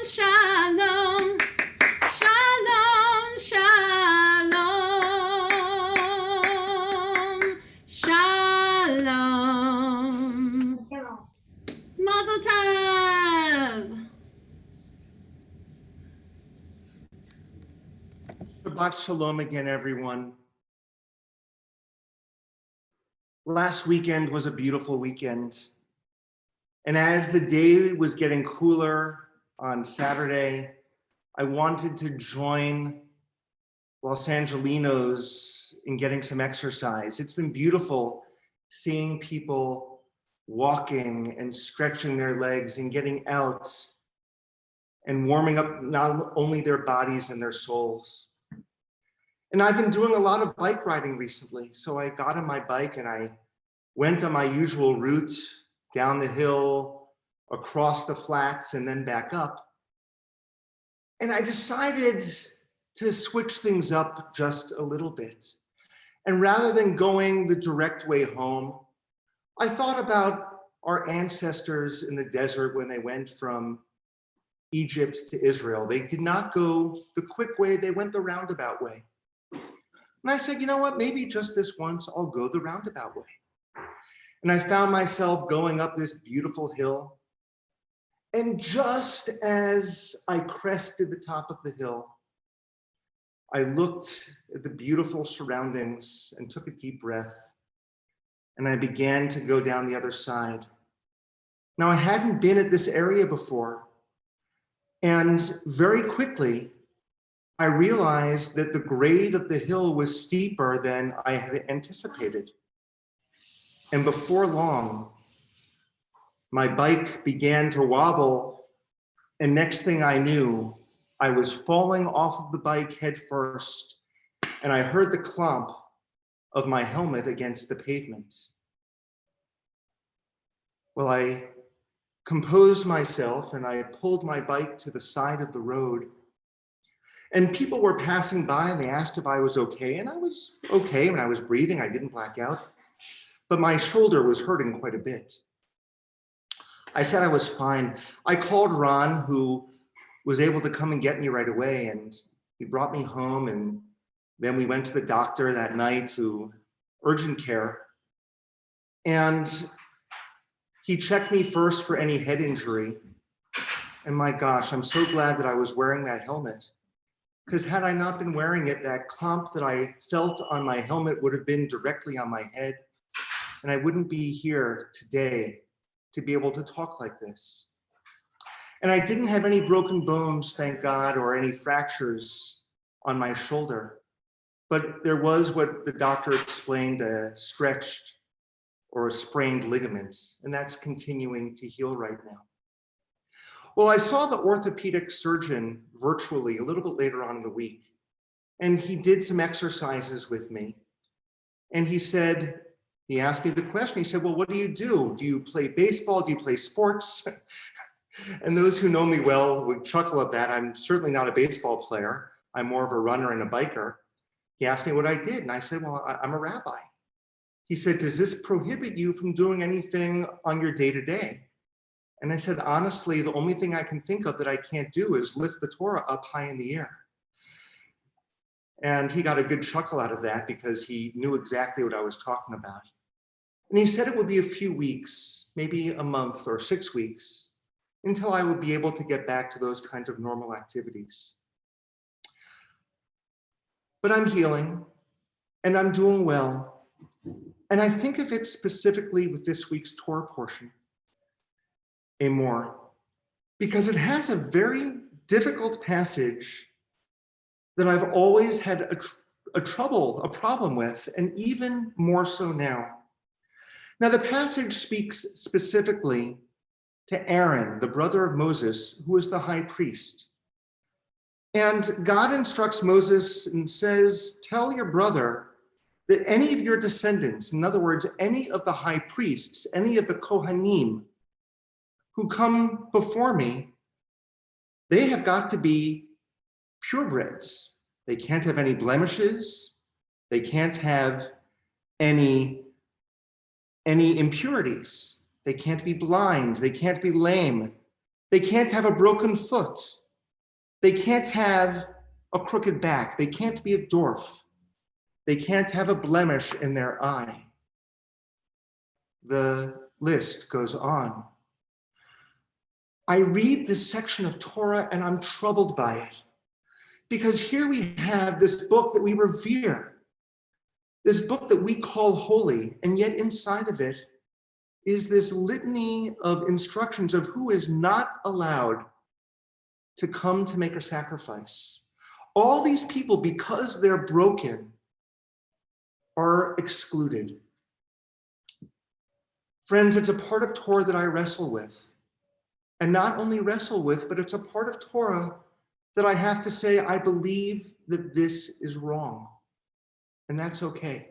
shalom, shalom, shalom, shalom. Mazel tov. Shabbat shalom again, everyone. Last weekend was a beautiful weekend. And as the day was getting cooler on Saturday, I wanted to join Los Angelinos in getting some exercise. It's been beautiful seeing people walking and stretching their legs and getting out and warming up not only their bodies and their souls. And I've been doing a lot of bike riding recently. So I got on my bike and I went on my usual route down the hill, across the flats, and then back up. And I decided to switch things up just a little bit. And rather than going the direct way home, I thought about our ancestors in the desert when they went from Egypt to Israel. They did not go the quick way, they went the roundabout way. And I said, you know what, maybe just this once I'll go the roundabout way. And I found myself going up this beautiful hill. And just as I crested the top of the hill, I looked at the beautiful surroundings and took a deep breath. And I began to go down the other side. Now, I hadn't been at this area before. And very quickly, I realized that the grade of the hill was steeper than I had anticipated. And before long, my bike began to wobble. And next thing I knew, I was falling off of the bike head first. And I heard the clomp of my helmet against the pavement. Well, I composed myself and I pulled my bike to the side of the road. And people were passing by and they asked if I was okay. And I was okay when I was breathing, I didn't black out. But my shoulder was hurting quite a bit. I said I was fine. I called Ron, who was able to come and get me right away. And he brought me home. And then we went to the doctor that night to urgent care. And he checked me first for any head injury. And my gosh, I'm so glad that I was wearing that helmet. Because had I not been wearing it, that clomp that I felt on my helmet would have been directly on my head. And I wouldn't be here today to be able to talk like this. And I didn't have any broken bones, thank God, or any fractures on my shoulder. But there was what the doctor explained, a stretched or a sprained ligament, and that's continuing to heal right now. Well, I saw the orthopedic surgeon virtually a little bit later on in the week, and he did some exercises with me. And he asked me the question, he said, well, what do you do? Do you play baseball? Do you play sports? And those who know me well would chuckle at that. I'm certainly not a baseball player. I'm more of a runner and a biker. He asked me what I did, and I said, well, I'm a rabbi. He said, does this prohibit you from doing anything on your day-to-day? And I said, honestly, the only thing I can think of that I can't do is lift the Torah up high in the air. And he got a good chuckle out of that because he knew exactly what I was talking about. And he said it would be a few weeks, maybe a month or 6 weeks, until I would be able to get back to those kinds of normal activities. But I'm healing and I'm doing well. And I think of it specifically with this week's Torah portion, Omer, because it has a very difficult passage that I've always had a problem with, and even more so now. Now, the passage speaks specifically to Aaron, the brother of Moses, who is the high priest. And God instructs Moses and says, tell your brother that any of your descendants, in other words, any of the high priests, any of the Kohanim who come before me, they have got to be purebreds. They can't have any blemishes. They can't have any impurities. They can't be blind. They can't be lame. They can't have a broken foot. They can't have a crooked back. They can't be a dwarf. They can't have a blemish in their eye. The list goes on. I read this section of Torah and I'm troubled by it, because here we have this book that we revere, this book that we call holy, and yet inside of it is this litany of instructions of who is not allowed to come to make a sacrifice. All these people, because they're broken, are excluded. Friends, it's a part of Torah that I wrestle with. And not only wrestle with, but it's a part of Torah that I have to say, I believe that this is wrong. And that's okay.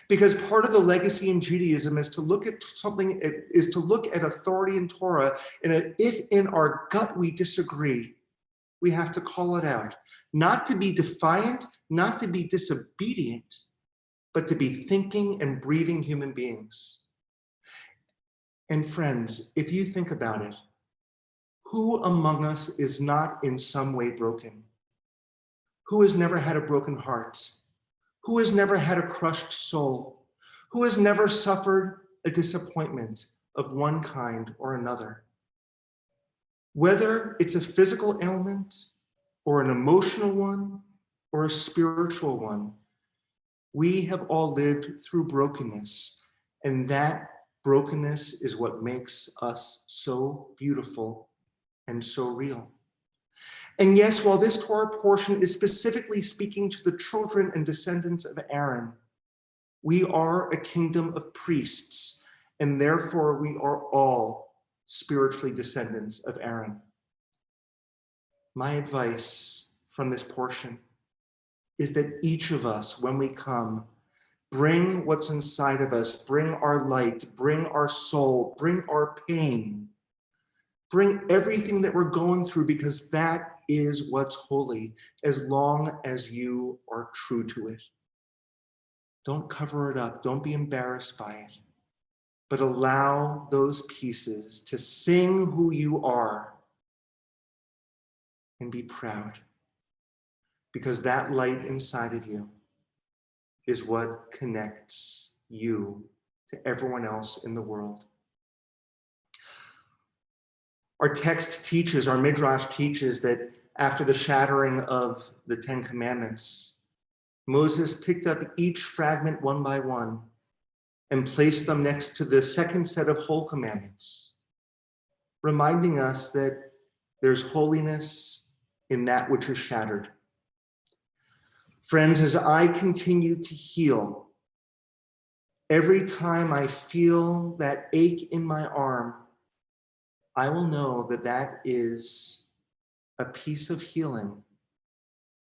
Because part of the legacy in Judaism is to look at something, is to look at authority in Torah, and if in our gut we disagree, we have to call it out. Not to be defiant, not to be disobedient, but to be thinking and breathing human beings. And friends, if you think about it, who among us is not in some way broken? Who has never had a broken heart? Who has never had a crushed soul? Who has never suffered a disappointment of one kind or another? Whether it's a physical ailment or an emotional one or a spiritual one, we have all lived through brokenness, and that brokenness is what makes us so beautiful and so real. And yes, while this Torah portion is specifically speaking to the children and descendants of Aaron, we are a kingdom of priests, and therefore we are all spiritually descendants of Aaron. My advice from this portion is that each of us, when we come, bring what's inside of us, bring our light, bring our soul, bring our pain, bring everything that we're going through, because that is what's holy, as long as you are true to it. Don't cover it up. Don't be embarrassed by it, but allow those pieces to sing who you are and be proud, because that light inside of you is what connects you to everyone else in the world. Our text teaches, our Midrash teaches, that after the shattering of the Ten Commandments, Moses picked up each fragment one by one and placed them next to the second set of whole commandments, reminding us that there's holiness in that which is shattered. Friends, as I continue to heal, every time I feel that ache in my arm, I will know that that is a piece of healing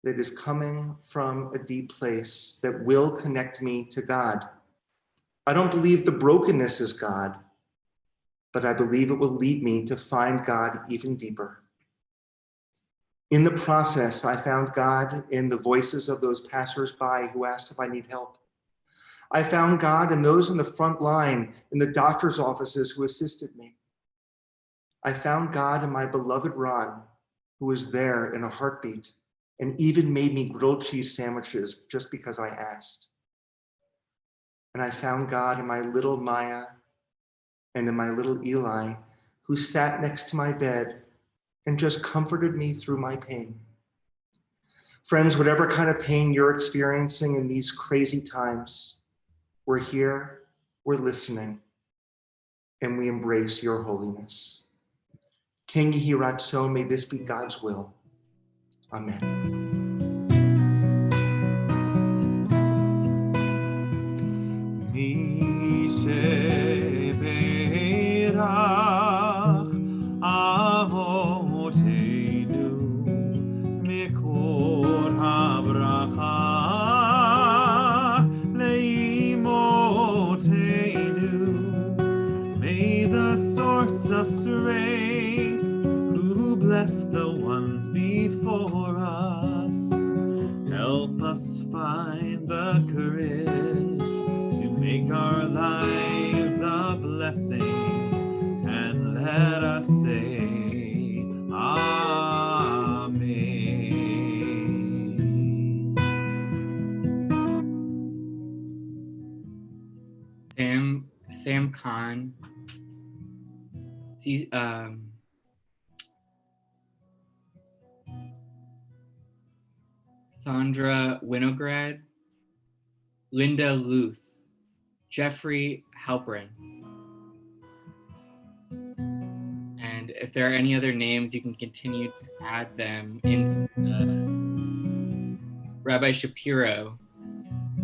that is coming from a deep place that will connect me to God. I don't believe the brokenness is God, but I believe it will lead me to find God even deeper. In the process, I found God in the voices of those passersby who asked if I need help. I found God in those in the front line, in the doctor's offices who assisted me. I found God in my beloved Ron, who was there in a heartbeat and even made me grilled cheese sandwiches just because I asked. And I found God in my little Maya and in my little Eli, who sat next to my bed and just comforted me through my pain. Friends, whatever kind of pain you're experiencing in these crazy times, we're here, we're listening, and we embrace your holiness. King Yehi Ratzon, may this be God's will. Amen. May the source of strength, who bless the ones before us, help us find the courage to make our lives a blessing, and let us say Amen. Sam Khan, Sandra Winograd, Linda Luth, Jeffrey Halperin. And if there are any other names, you can continue to add them in. Rabbi Shapiro,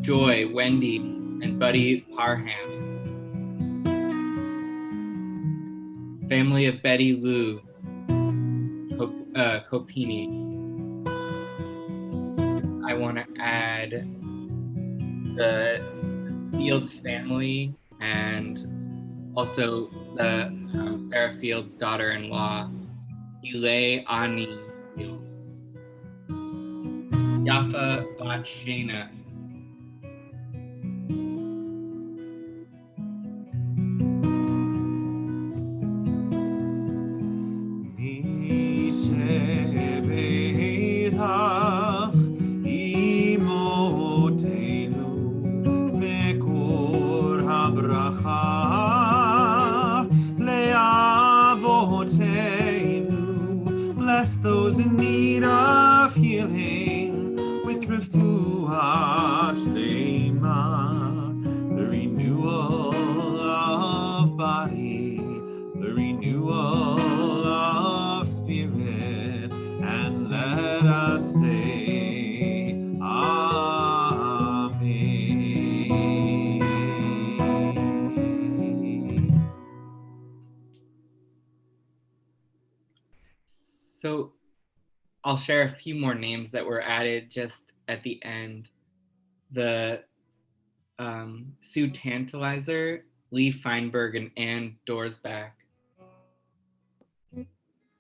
Joy, Wendy, and Buddy Parham. family of Betty Lou Copini. I want to add the Fields family and also the Sarah Fields' daughter-in-law, Ile Ani Fields. Yafa Bat Shena. Bless those in need of healing with refuah shlema, the renewal of body, the renewal of spirit, and let us say Amen. So I'll share a few more names that were added just at the end. The Sue Tantalizer, Lee Feinberg, and Ann Dorsback.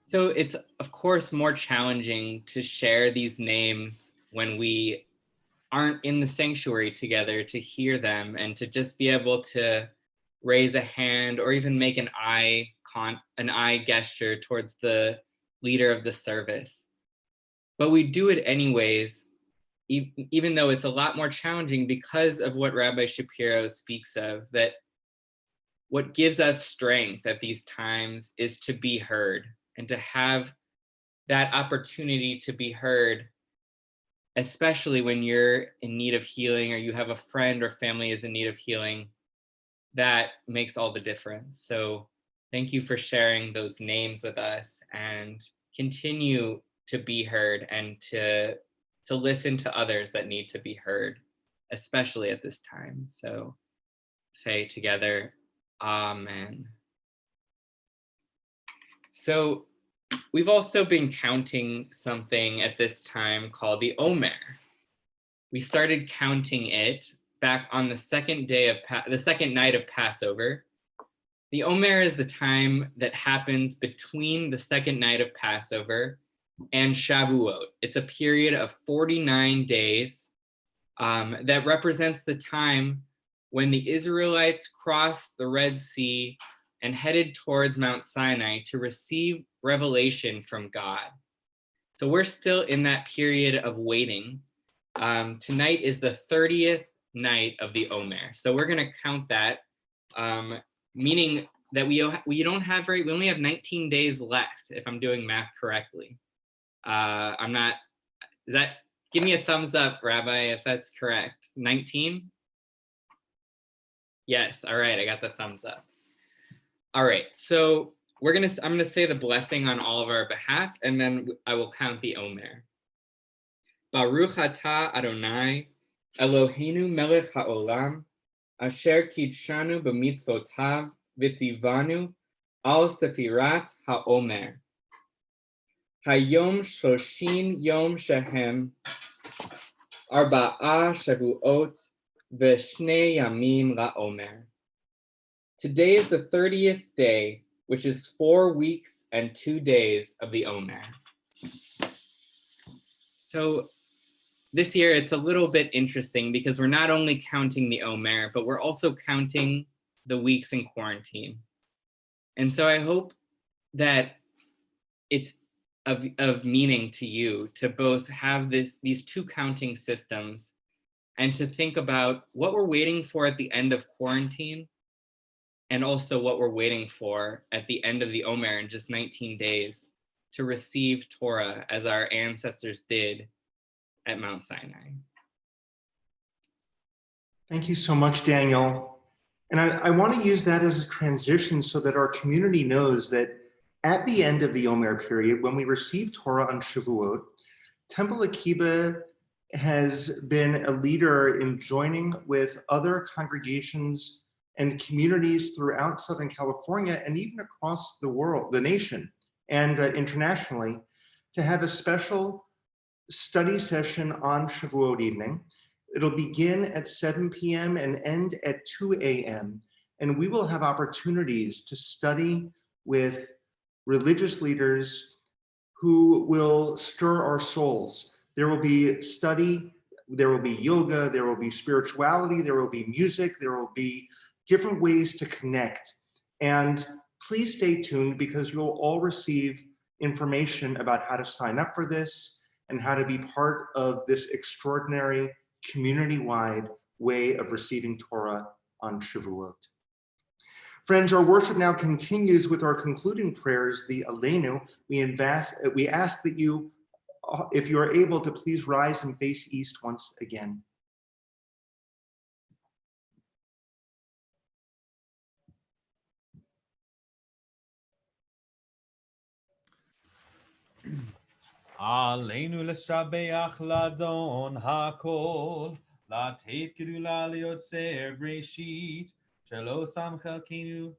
So it's, of course, more challenging to share these names when we aren't in the sanctuary together to hear them and to just be able to raise a hand or even make an eye gesture towards the leader of the service. But we do it anyways, even though it's a lot more challenging because of what Rabbi Shapiro speaks of, that what gives us strength at these times is to be heard and to have that opportunity to be heard, especially when you're in need of healing or you have a friend or family is in need of healing. That makes all the difference. So thank you for sharing those names with us, and continue to be heard and to listen to others that need to be heard, especially at this time. So say together, Amen. So we've also been counting something at this time called the Omer. We started counting it back on the second night of Passover. The Omer is the time that happens between the second night of Passover and Shavuot. It's a period of 49 days that represents the time when the Israelites crossed the Red Sea and headed towards Mount Sinai to receive revelation from God. So we're still in that period of waiting. Tonight is the 30th night of the Omer. So we're going to count that, meaning that we only have 19 days left, if I'm doing math correctly. Give me a thumbs up, Rabbi, if that's correct. 19? Yes, all right, I got the thumbs up. All right, so I'm gonna say the blessing on all of our behalf, and then I will count the Omer. Baruch atah Adonai, Eloheinu melech haolam, asher kidshanu b'mitzvotav v'tzivanu al sefirat haomer. Hayom shoshin yom shehem arba'a shavuot v'shnei yamim la'omer. Today is the 30th day, which is 4 weeks and 2 days of the Omer. So this year it's a little bit interesting because we're not only counting the Omer, but we're also counting the weeks in quarantine. And so I hope that it's of meaning to you to both have these two counting systems and to think about what we're waiting for at the end of quarantine and also what we're waiting for at the end of the Omer in just 19 days to receive Torah as our ancestors did at Mount Sinai. Thank you so much, Daniel. And I want to use that as a transition so that our community knows that at the end of the Omer period, when we receive Torah on Shavuot, Temple Akiba has been a leader in joining with other congregations and communities throughout Southern California and even across the world, the nation, and internationally, to have a special study session on Shavuot evening. It'll begin at 7 p.m. and end at 2 a.m. And we will have opportunities to study with religious leaders who will stir our souls. There will be study, there will be yoga, there will be spirituality, there will be music, there will be different ways to connect. And please stay tuned because you'll all receive information about how to sign up for this and how to be part of this extraordinary community-wide way of receiving Torah on Shavuot. Friends, our worship now continues with our concluding prayers, the Aleinu. We ask that you, if you are able to, please rise and face east once again. עלינו לשבח לאדון הכל, לתת גדולה ליוצר בראשית, שלא שם חלקנו,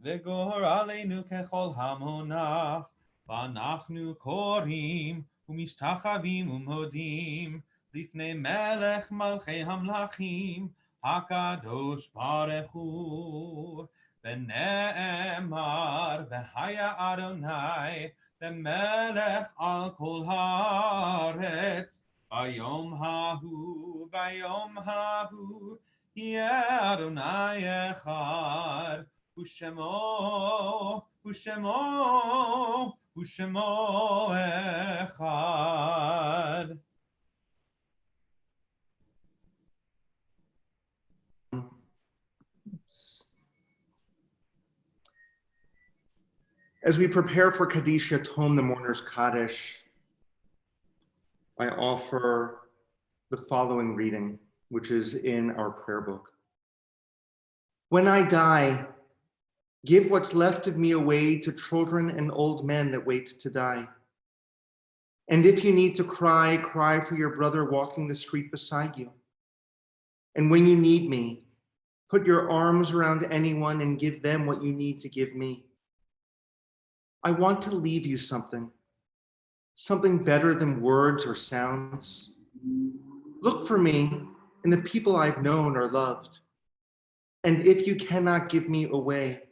וגור עלינו ככל המונח, ואנחנו קוראים ומשתחווים ומודים, לפני מלך מלכי המלכים, הקדוש ברוך הוא, ונאמר, והיה אדוני, למלך על כל הארץ, ביום ההוא, יהיה אדוני אחד, ושמו אחד. As we prepare for Kaddish Yatom, the Mourner's Kaddish, I offer the following reading, which is in our prayer book. When I die, give what's left of me away to children and old men that wait to die. And if you need to cry, cry for your brother walking the street beside you. And when you need me, put your arms around anyone and give them what you need to give me. I want to leave you something better than words or sounds. Look for me in the people I've known or loved. And if you cannot give me away,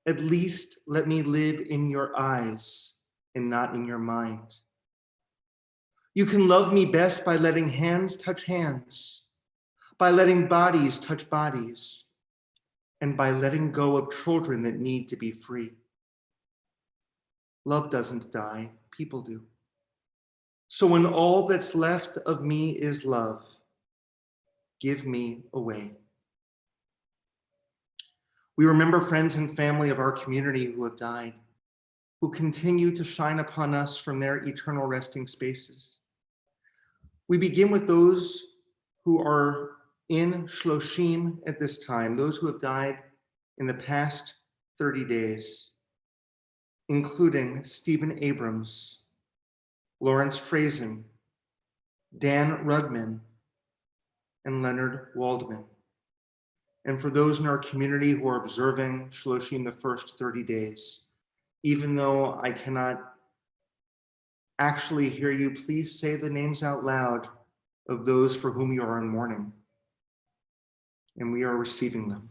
at least let me live in your eyes and not in your mind. You can love me best by letting hands touch hands, by letting bodies touch bodies, and by letting go of children that need to be free. Love doesn't die, people do. So when all that's left of me is love, give me away. We remember friends and family of our community who have died, who continue to shine upon us from their eternal resting spaces. We begin with those who are in Shloshim at this time, those who have died in the past 30 days, including Stephen Abrams, Lawrence Frazen, Dan Rugman, and Leonard Waldman. And for those in our community who are observing Shloshim the first 30 days, even though I cannot actually hear you, please say the names out loud of those for whom you are in mourning. And we are receiving them.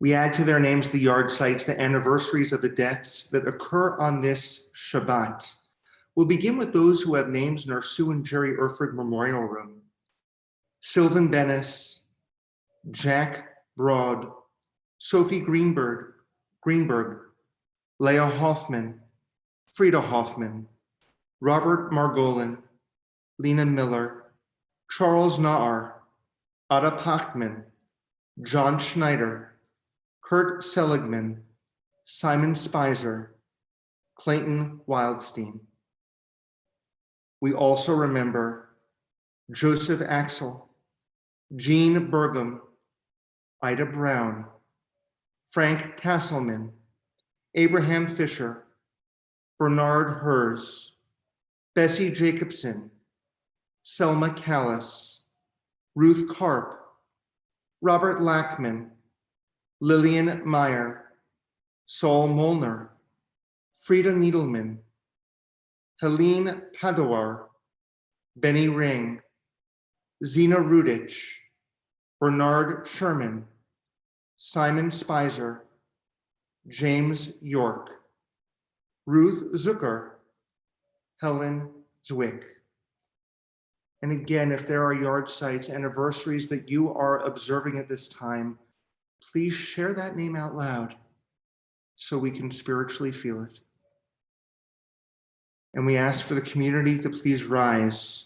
We add to their names the yard sites, the anniversaries of the deaths that occur on this Shabbat. We'll begin with those who have names in our Sue and Jerry Erford Memorial Room. Sylvan Bennis, Jack Broad, Sophie Greenberg, Leah Hoffman, Frida Hoffman, Robert Margolin, Lena Miller, Charles Naar, Ada Pachtman, John Schneider, Kurt Seligman, Simon Spicer, Clayton Wildstein. We also remember Joseph Axel, Jean Burgum, Ida Brown, Frank Castleman, Abraham Fisher, Bernard Hers, Bessie Jacobson, Selma Callis, Ruth Karp, Robert Lackman, Lillian Meyer, Saul Mourner, Frida Needleman, Helene Padowar, Benny Ring, Zena Rudich, Bernard Sherman, Simon Spicer, James York, Ruth Zucker, Helen Zwick. And again, if there are yard sites, anniversaries that you are observing at this time, please share that name out loud so we can spiritually feel it. And we ask for the community to please rise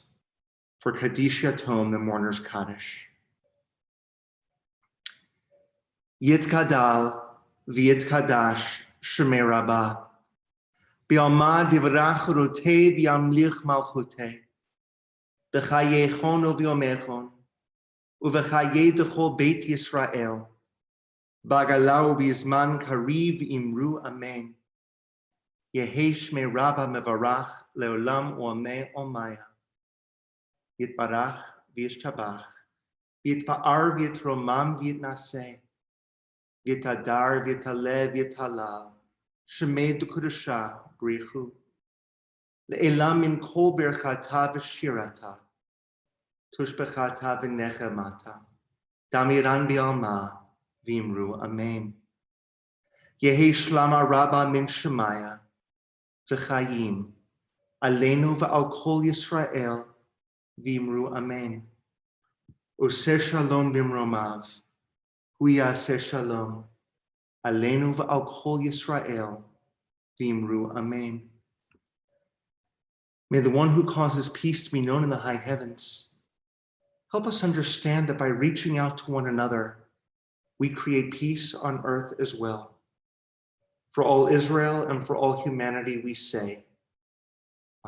for Kaddish Yatom, the mourner's Kaddish. Yitkadal v'yitkadash shemei Rabbah. Bi'alma divrach rotei v'yamlich malchotei. B'chayechon u'v'yomechon. U'v'chayei d'chol Beit Yisrael. B'agalau v'yizman kariv imru amen. Yehi shmei Rabbah mevarach leolam u'amei omaya. Yitbarach v'yishtabach. V'yitpa'ar v'yitromam v'yitnaseh. V'yitadar v'yitaleh v'yitalal. Shemei d'kudusha brichu. Le'elam min kol berchata v'shirata. Tushbechata v'nechemata. Damiran bi'alma v'imru amen. Yehi shlama Rabbah min Shemaya. V'chayim. Aleinu v'al kol Yisrael. V'imru amen. Oseh shalom b'mromav. Hu yaseh shalom. Aleinu v'al kol Yisrael. V'imru amen. May the one who causes peace to be known in the high heavens help us understand that by reaching out to one another, we create peace on earth as well. For all Israel and for all humanity, we say,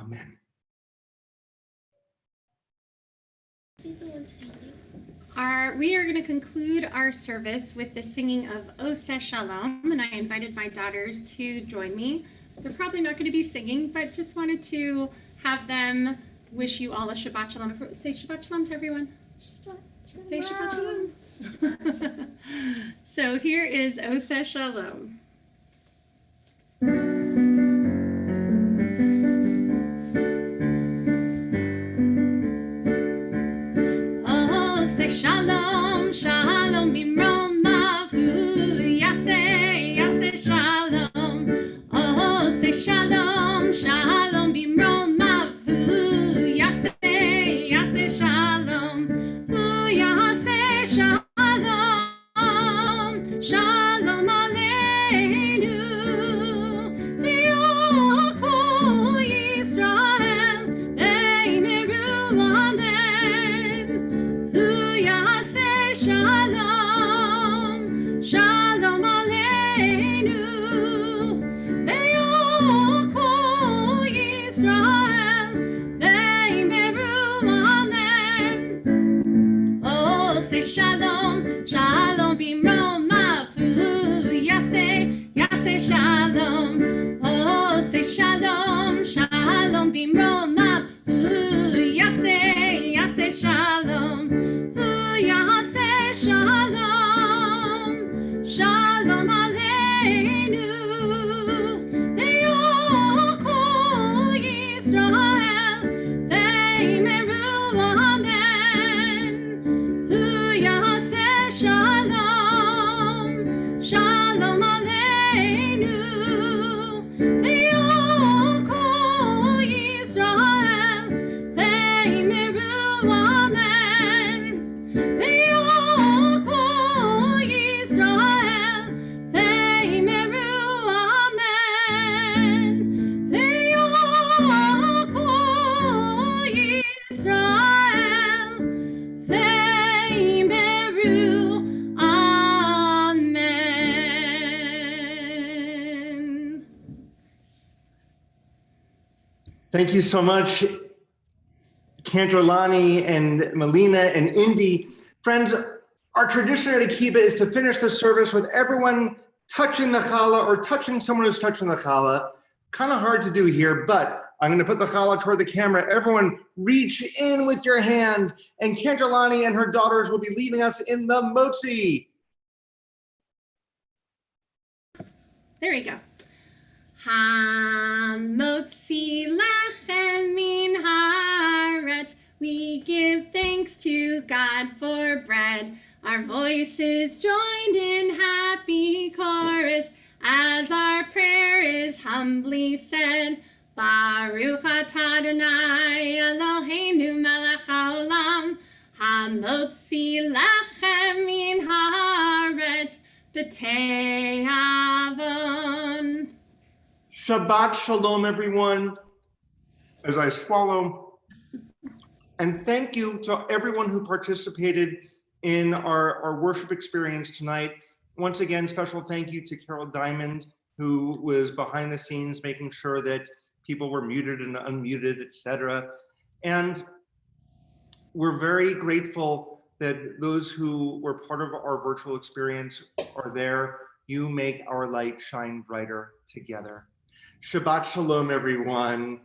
Amen. We are going to conclude our service with the singing of Oseh Shalom, and I invited my daughters to join me. They're probably not going to be singing, but just wanted to have them wish you all a Shabbat Shalom. Say Shabbat Shalom to everyone. Say Shabbat Shalom. So here is Oseh Shalom. Oseh Shalom, Shalom bimromav, hu yaseh Shalom. Oseh Shalom, Shalom bimromav, hu yaseh Shalom. Hu yaseh Shalom, Shalom aleinu. V'yol kol Yisrael, v'yimeru amen. Hu yaseh Shalom, Shalom aleinu. V'yol kol Yisrael, v'yimeru amen. Oseh Shalom, Shalom bimromav, hu yaseh Shalom. Oseh Shalom, Shalom bimromav, hu yaseh Shalom. Hu yaseh Shalom, Shalom aleinu. V'yol kol Yisrael, v'yimeru amen. Hu yaseh Shalom, Shalom aleinu. V'yol kol Yisrael, v'yimeru amen. V'yol kol Yisrael, v'yimeru amen. V'yol kol Yisrael, v'yimeru amen. Thank you so much, Cantor Lani and Melina and Indy. Friends, our tradition at Akiba is to finish the service with everyone touching the challah or touching someone who's touching the challah. Kind of hard to do here, but I'm going to put the challah toward the camera. Everyone reach in with your hand, and Cantalani and her daughters will be leading us in the motzi. There we go. Hamotzi lachem min haaretz. We give thanks to God for bread. Our voices joined in happy chorus as our prayer is humbly said. Baruch atah Adonai Eloheinu melech haolam, hamotzi lachem min haaretz b'tei avon. Shabbat shalom, everyone. As I swallow, and thank you to everyone who participated in our worship experience tonight. Once again, special thank you to Carol Diamond, who was behind the scenes making sure that people were muted and unmuted, etc. And we're very grateful that those who were part of our virtual experience are there. You make our light shine brighter together. Shabbat shalom, everyone.